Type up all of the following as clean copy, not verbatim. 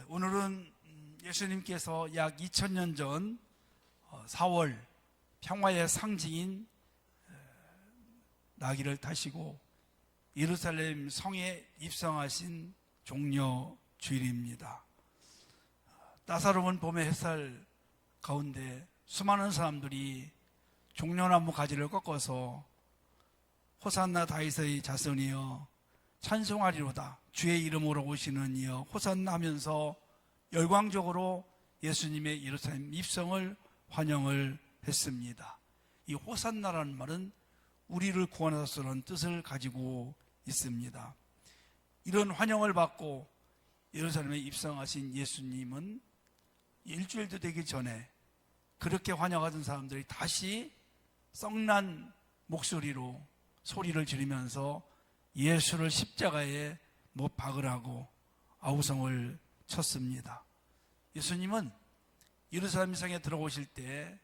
오늘은 예수님께서 약 2000년 전 4월 평화의 상징인 나귀를 타시고 예루살렘 성에 입성하신 종려 주일입니다. 따사로운 봄의 햇살 가운데 수많은 사람들이 종려나무 가지를 꺾어서 호산나 다윗의 자손이여 찬송하리로다, 주의 이름으로 오시는 이여 호산나 하면서 열광적으로 예수님의 예루살렘 입성을 환영을 했습니다. 이 호산나라는 말은 우리를 구원하소서라는 뜻을 가지고 있습니다. 이런 환영을 받고 예루살렘에 입성하신 예수님은 일주일도 되기 전에 그렇게 환영하던 사람들이 다시 썩난 목소리로 소리를 지르면서 예수를 십자가에 못 박으라고 아우성을 쳤습니다. 예수님은 예루살렘 성에 들어오실 때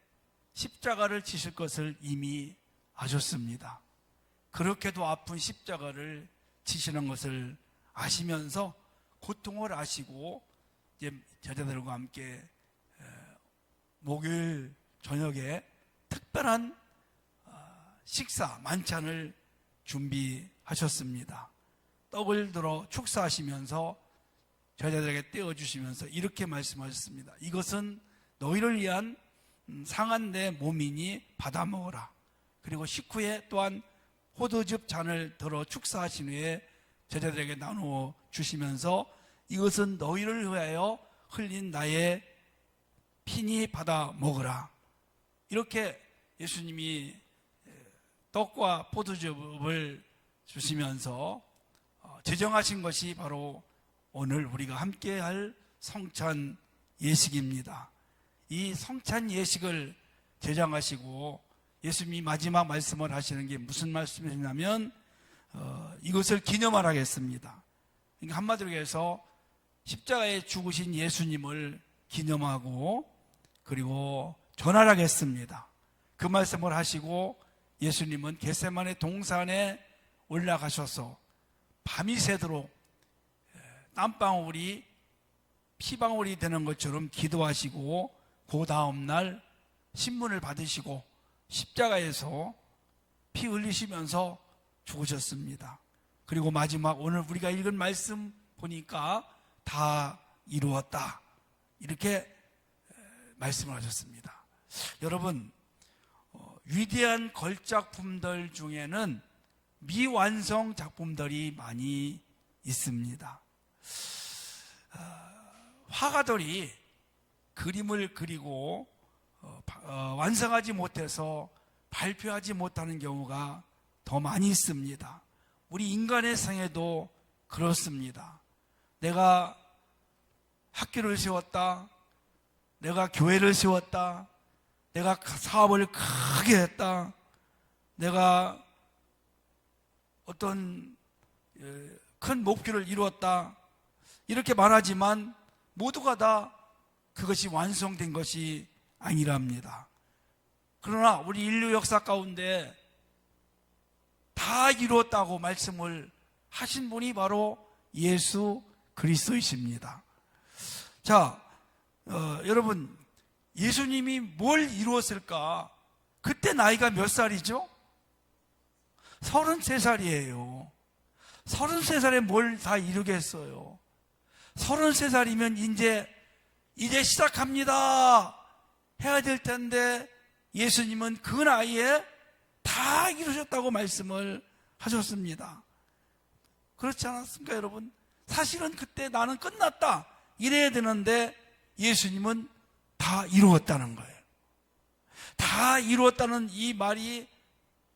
십자가를 지실 것을 이미 아셨습니다. 그렇게도 아픈 십자가를 지시는 것을 아시면서 고통을 아시고 이제 제자들과 함께 목요일 저녁에 특별한 식사 만찬을 준비하셨습니다. 떡을 들어 축사하시면서 제자들에게 떼어주시면서 이렇게 말씀하셨습니다. 이것은 너희를 위한 상한 내 몸이니 받아 먹어라. 그리고 식후에 또한 포도즙 잔을 들어 축사하신 후에 제자들에게 나누어 주시면서 이것은 너희를 위하여 흘린 나의 피니 받아 먹으라. 이렇게 예수님이 떡과 포도즙을 주시면서 제정하신 것이 바로 오늘 우리가 함께 할 성찬 예식입니다. 이 성찬 예식을 제정하시고 예수님이 마지막 말씀을 하시는 게 무슨 말씀이냐면 이것을 기념하라겠습니다. 그러니까 한마디로 해서 십자가에 죽으신 예수님을 기념하고 그리고 전하라겠습니다. 그 말씀을 하시고 예수님은 겟세마네 동산에 올라가셔서 밤이 새도록 땀방울이 피방울이 되는 것처럼 기도하시고 그 다음날 신문을 받으시고 십자가에서 피 흘리시면서 죽으셨습니다. 그리고 마지막 오늘 우리가 읽은 말씀 보니까 다 이루었다, 이렇게 말씀을 하셨습니다. 여러분, 위대한 걸작품들 중에는 미완성 작품들이 많이 있습니다. 화가들이 그림을 그리고 완성하지 못해서 발표하지 못하는 경우가 더 많이 있습니다. 우리 인간의 생애도 그렇습니다. 내가 학교를 세웠다, 내가 교회를 세웠다, 내가 사업을 크게 했다, 내가 어떤 큰 목표를 이루었다, 이렇게 말하지만 모두가 다 그것이 완성된 것이 아니랍니다. 그러나 우리 인류 역사 가운데 다 이루었다고 말씀을 하신 분이 바로 예수 그리스도이십니다. 자, 여러분, 예수님이 뭘 이루었을까? 그때 나이가 몇 살이죠? 33살이에요. 33살에 뭘 다 이루겠어요? 33살이면 이제 시작합니다 해야 될 텐데 예수님은 그 나이에 다 이루셨다고 말씀을 하셨습니다. 그렇지 않았습니까, 여러분? 사실은 그때 나는 끝났다 이래야 되는데 예수님은 다 이루었다는 거예요. 다 이루었다는 이 말이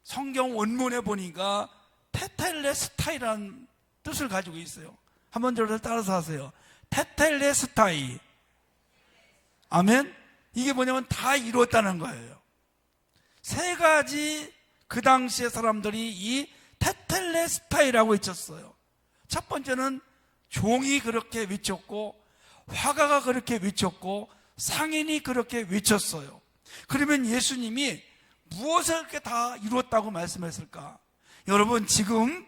성경 원문에 보니까 테텔레스타이라는 뜻을 가지고 있어요. 한번 저를 따라서 하세요. 테텔레스타이. 아멘? 이게 뭐냐면 다 이루었다는 거예요. 세 가지 그 당시의 사람들이 이 테텔레스타이라고 외쳤어요. 첫 번째는 종이 그렇게 외쳤고 화가가 그렇게 외쳤고 상인이 그렇게 외쳤어요. 그러면 예수님이 무엇을 그렇게 다 이루었다고 말씀했을까? 여러분, 지금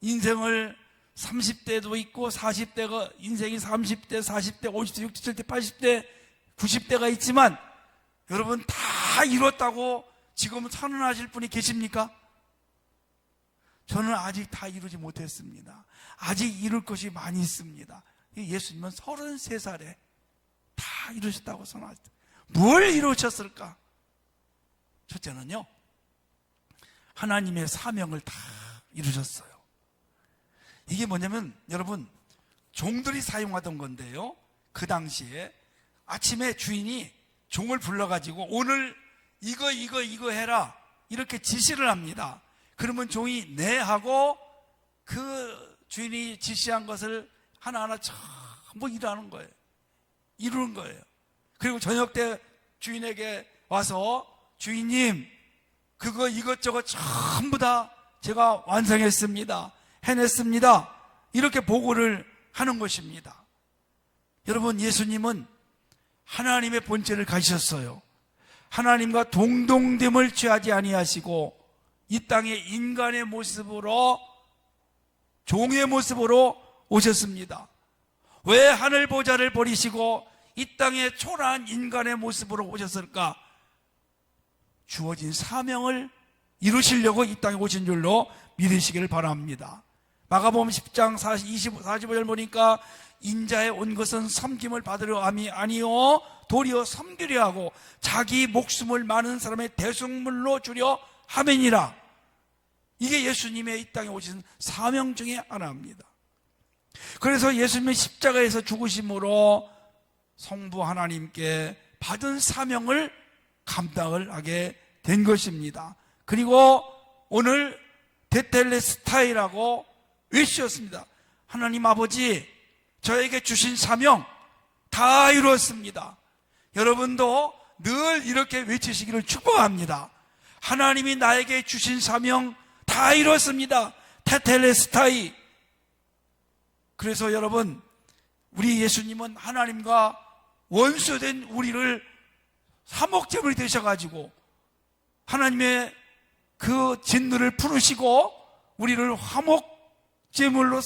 인생을 30대도 있고 40대가 인생이 30대, 40대, 50대, 60대, 70대, 80대, 90대가 있지만 여러분 다 이뤘다고 지금 선언하실 분이 계십니까? 저는 아직 다 이루지 못했습니다. 아직 이룰 것이 많이 있습니다. 예수님은 33살에 다 이루셨다고 선언하셨다. 뭘 이루셨을까? 첫째는요, 하나님의 사명을 다 이루셨어요. 이게 뭐냐면 여러분, 종들이 사용하던 건데요, 그 당시에 아침에 주인이 종을 불러가지고 오늘 이거 해라 이렇게 지시를 합니다. 그러면 종이 네 하고 그 주인이 지시한 것을 하나하나 전부 일하는 거예요. 이루는 거예요. 그리고 저녁 때 주인에게 와서 주인님, 그거 이것저것 전부 다 제가 완성했습니다, 해냈습니다, 이렇게 보고를 하는 것입니다. 여러분, 예수님은 하나님의 본체를 가지셨어요. 하나님과 동등됨을 취하지 아니하시고 이 땅에 인간의 모습으로, 종의 모습으로 오셨습니다. 왜 하늘 보좌를 버리시고 이 땅에 초라한 인간의 모습으로 오셨을까? 주어진 사명을 이루시려고 이 땅에 오신 줄로 믿으시기를 바랍니다. 마가복음 10장 45절 보니까 인자에 온 것은 섬김을 받으려 함이 아니요 도리어 섬기려 하고 자기 목숨을 많은 사람의 대속물로 주려 함이니라. 이게 예수님의 이 땅에 오신 사명 중에 하나입니다. 그래서 예수님의 십자가에서 죽으심으로 성부 하나님께 받은 사명을 감당을 하게 된 것입니다. 그리고 오늘 테텔레스타이라고 외치셨습니다. 하나님 아버지, 저에게 주신 사명 다 이루었습니다. 여러분도 늘 이렇게 외치시기를 축복합니다. 하나님이 나에게 주신 사명 다 이루었습니다. 테텔레스타이. 그래서 여러분, 우리 예수님은 하나님과 원수된 우리를 화목제물이 되셔가지고 하나님의 그 진노를 풀으시고 우리를 화목제물로,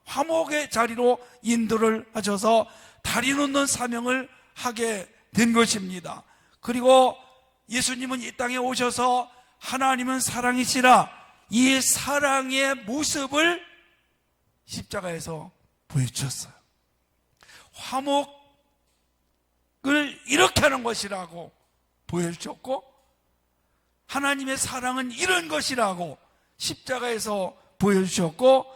화목의 자리로 인도를 하셔서 다리 놓는 사명을 하게 된 것입니다. 그리고 예수님은 이 땅에 오셔서 하나님은 사랑이시라, 이 사랑의 모습을 십자가에서 보여주셨어요. 화목을 이렇게 하는 것이라고 보여주셨고, 하나님의 사랑은 이런 것이라고 십자가에서 보여주셨고,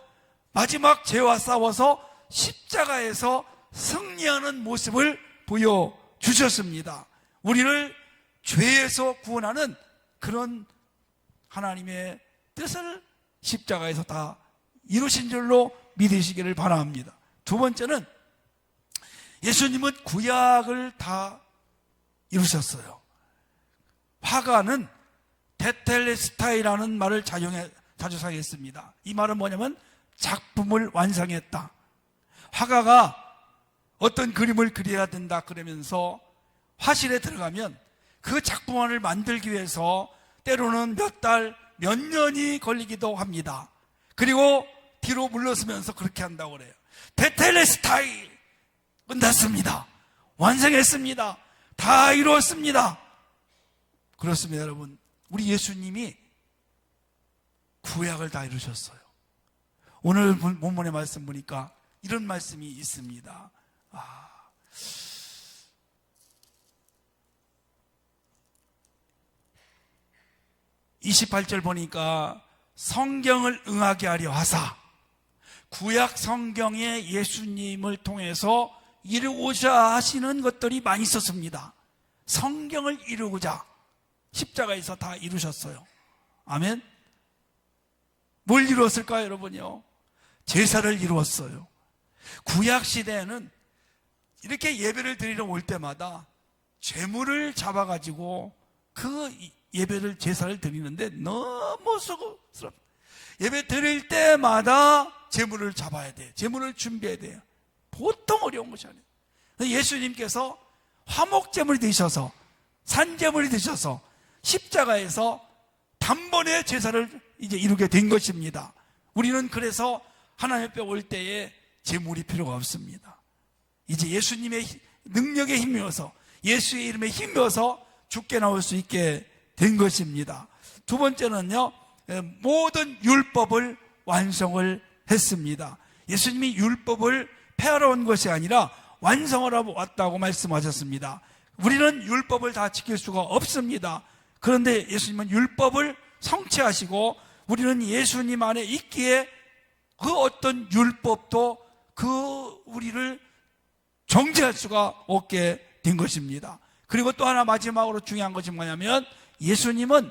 마지막 죄와 싸워서 십자가에서 승리하는 모습을 보여주셨습니다. 우리를 죄에서 구원하는 그런 하나님의 뜻을 십자가에서 다 이루신 줄로 믿으시기를 바랍니다. 두 번째는 예수님은 구약을 다 이루셨어요. 화가는 테텔레스타이라는 말을 자주 사용했습니다. 이 말은 뭐냐면 작품을 완성했다. 화가가 어떤 그림을 그려야 된다 그러면서 화실에 들어가면 그 작품을 만들기 위해서 때로는 몇 달, 몇 년이 걸리기도 합니다. 그리고 뒤로 물러서면서 그렇게 한다고 그래요. 테텔레스타이, 끝났습니다. 완성했습니다. 다 이루었습니다. 그렇습니다, 여러분. 우리 예수님이 구약을 다 이루셨어요. 오늘 본문의 말씀 보니까 이런 말씀이 있습니다. 28절 보니까 성경을 응하게 하려 하사, 구약 성경에 예수님을 통해서 이루고자 하시는 것들이 많이 있었습니다. 성경을 이루고자 십자가에서 다 이루셨어요. 아멘. 뭘 이루었을까요, 여러분요? 제사를 이루었어요. 구약 시대에는 이렇게 예배를 드리러 올 때마다 제물을 잡아가지고 그 예배를, 제사를 드리는데 너무 수고스럽다. 예배 드릴 때마다 제물을 잡아야 돼요. 제물을 준비해야 돼요. 보통 어려운 것이 아니에요. 예수님께서 화목제물이 되셔서, 산제물이 되셔서 십자가에서 단번에 제사를 이제 이루게 된 것입니다. 우리는 그래서 하나님 앞에 올 때에 재물이 필요가 없습니다. 이제 예수님의 능력에 힘입어서, 예수의 이름에 힘입어서 죽게 나올 수 있게 된 것입니다. 두 번째는요, 모든 율법을 완성을 했습니다. 예수님이 율법을 폐하러 온 것이 아니라 완성하러 왔다고 말씀하셨습니다. 우리는 율법을 다 지킬 수가 없습니다. 그런데 예수님은 율법을 성취하시고 우리는 예수님 안에 있기에 그 어떤 율법도 우리를 정죄할 수가 없게 된 것입니다. 그리고 또 하나 마지막으로 중요한 것이 뭐냐면, 예수님은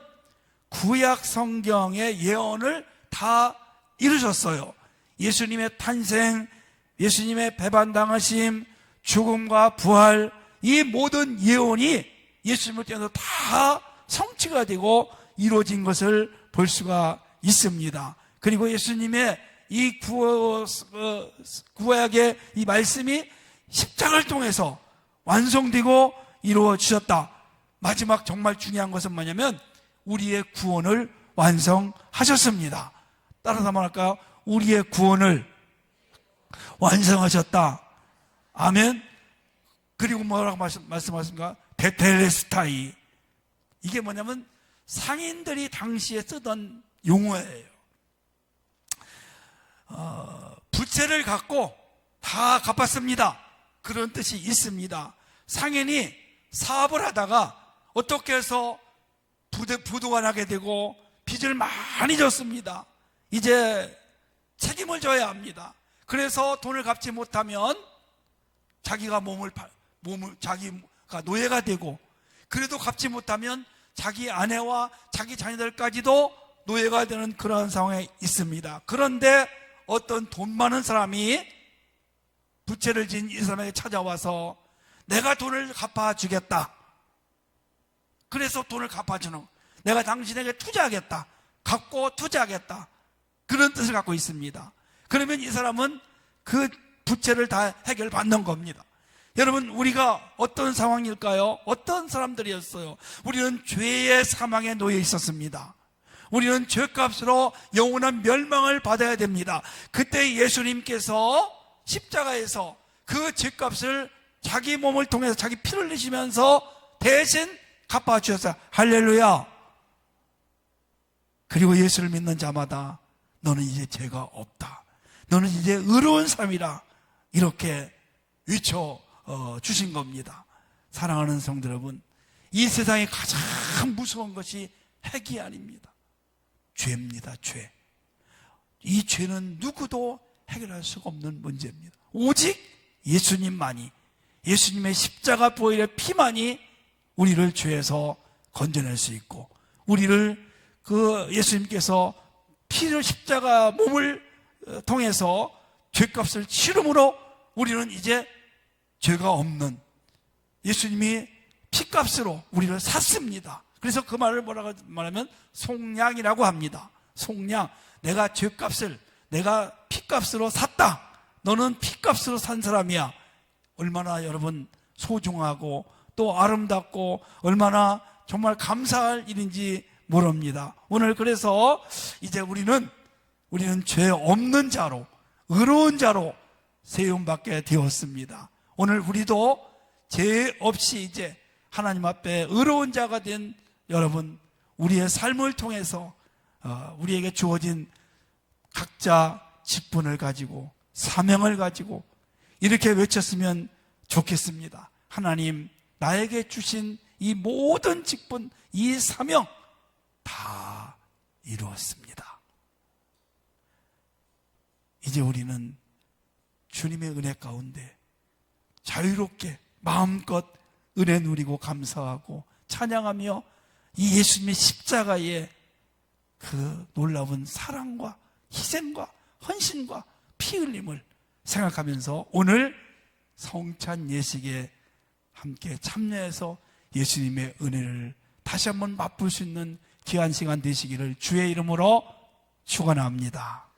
구약 성경의 예언을 다 이루셨어요. 예수님의 탄생, 예수님의 배반당하심, 죽음과 부활, 이 모든 예언이 예수님을 통해서 다 성취가 되고 이루어진 것을 볼 수가 있습니다. 그리고 예수님의 이 구약의 이 말씀이 십자가를 통해서 완성되고 이루어지셨다. 마지막 정말 중요한 것은 뭐냐면, 우리의 구원을 완성하셨습니다. 따라서 말할까요? 우리의 구원을 완성하셨다. 아멘. 그리고 뭐라고 말씀하십니까? 테텔레스타이. 이게 뭐냐면 상인들이 당시에 쓰던 용어예요. 부채를 갖고 다 갚았습니다. 그런 뜻이 있습니다. 상인이 사업을 하다가 어떻게 해서 부도가 나게 되고 빚을 많이 졌습니다. 이제 책임을 져야 합니다. 그래서 돈을 갚지 못하면 자기가 자기가 노예가 되고, 그래도 갚지 못하면 자기 아내와 자기 자녀들까지도 노예가 되는 그런 상황에 있습니다. 그런데 어떤 돈 많은 사람이 부채를 진 이 사람에게 찾아와서 내가 돈을 갚아주겠다. 그래서 돈을 갚아주는, 내가 당신에게 투자하겠다. 갚고 투자하겠다. 그런 뜻을 갖고 있습니다. 그러면 이 사람은 그 부채를 다 해결받는 겁니다. 여러분, 우리가 어떤 상황일까요? 어떤 사람들이었어요? 우리는 죄의 사망에 놓여 있었습니다. 우리는 죄값으로 영원한 멸망을 받아야 됩니다. 그때 예수님께서 십자가에서 그 죄값을 자기 몸을 통해서 자기 피를 흘리시면서 대신 갚아주셨어요. 할렐루야. 그리고 예수를 믿는 자마다 너는 이제 죄가 없다, 너는 이제 의로운 삶이라, 이렇게 외쳐 주신 겁니다. 사랑하는 성도 여러분, 이 세상에 가장 무서운 것이 핵이 아닙니다. 죄입니다. 죄. 이 죄는 누구도 해결할 수가 없는 문제입니다. 오직 예수님만이, 예수님의 십자가 보혈의 피만이 우리를 죄에서 건져낼 수 있고, 우리를 예수님께서 피를, 십자가 몸을 통해서 죄값을 치름으로 우리는 이제 죄가 없는, 예수님이 피값으로 우리를 샀습니다. 그래서 그 말을 뭐라고 말하면 속량이라고 합니다. 속량. 내가 죄값을, 내가 피값으로 샀다. 너는 피값으로 산 사람이야. 얼마나 여러분 소중하고 또 아름답고 얼마나 정말 감사할 일인지 모릅니다. 오늘 그래서 이제 우리는 죄 없는 자로, 의로운 자로 세움받게 되었습니다. 오늘 우리도 죄 없이 이제 하나님 앞에 의로운 자가 된 여러분, 우리의 삶을 통해서 우리에게 주어진 각자 직분을 가지고 사명을 가지고 이렇게 외쳤으면 좋겠습니다. 하나님, 나에게 주신 이 모든 직분, 이 사명 다 이루었습니다. 이제 우리는 주님의 은혜 가운데 자유롭게 마음껏 은혜 누리고 감사하고 찬양하며 이 예수님의 십자가의 그 놀라운 사랑과 희생과 헌신과 피 흘림을 생각하면서 오늘 성찬 예식에 함께 참여해서 예수님의 은혜를 다시 한번 맛볼 수 있는 귀한 시간 되시기를 주의 이름으로 축원합니다.